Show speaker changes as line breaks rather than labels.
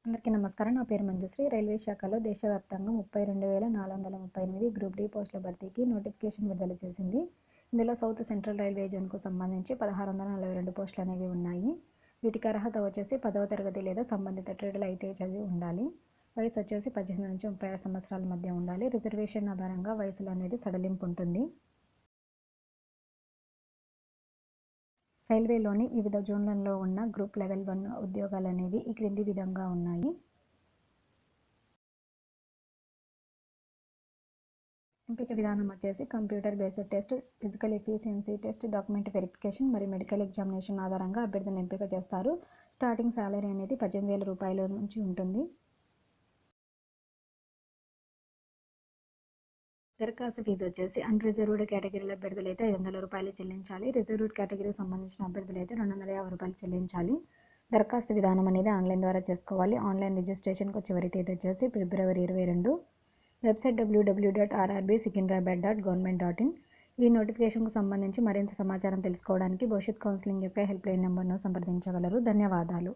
అందరికీ నమస్కారం. నా పేరు మంజుశ్రీ. రైల్వే శాఖలో దేశవ్యాప్తంగా 32,438 గ్రూప్ డి పోస్టుల భర్తీకి నోటిఫికేషన్ విడుదల చేసింది. ఇందులో సౌత్ సెంట్రల్ రైల్వే జోన్కు సంబంధించి 1642 పోస్టులు అనేవి ఉన్నాయి. వీటికి అర్హత వచ్చేసి 10వ తరగతి లేదా సంబంధిత ట్రేడ్లో ఐటీఐ చదివి ఉండాలి. వయసు వచ్చేసి 18 నుంచి 36 సంవత్సరాల మధ్య ఉండాలి. రిజర్వేషన్ ఆధారంగా వయసులో అనేది సడలింపు ఉంటుంది. రైల్వేలోని వివిధ జోన్లలో ఉన్న గ్రూప్ లెవెల్ 1 ఉద్యోగాలు అనేవి ఈ క్రింది విధంగా ఉన్నాయి. ఎంపిక విధానం వచ్చేసి computer based test, physical efficiency test, document verification మరియు మెడికల్ ఎగ్జామినేషన్ ఆధారంగా అభ్యర్థిని ఎంపిక చేస్తారు. స్టార్టింగ్ శాలరీ అనేది 18,000 రూపాయల నుంచి ఉంటుంది. దరఖాస్తు ఫీజు వచ్చేసి అన్రిజర్వ్డ్ కేటగిరీల అభ్యర్థులు అయితే 500 రూపాయలు చెల్లించాలి. రిజర్వ్డ్ కేటగిరీకి సంబంధించిన అభ్యర్థులు అయితే 250 రూపాయలు చెల్లించాలి. దరఖాస్తు విధానం అనేది ఆన్లైన్ ద్వారా చేసుకోవాలి. ఆన్లైన్ రిజిస్ట్రేషన్కు చివరి తేదీ వచ్చేసి ఫిబ్రవరి 22. వెబ్సైట్ www.rrbసికింద్రాబాద్.gov.in. ఈ నోటిఫికేషన్కు సంబంధించి మరింత సమాచారం తెలుసుకోవడానికి భవిష్యత్ కౌన్సిలింగ్ యొక్క హెల్ప్ లైన్ నెంబర్ను సంప్రదించగలరు. ధన్యవాదాలు.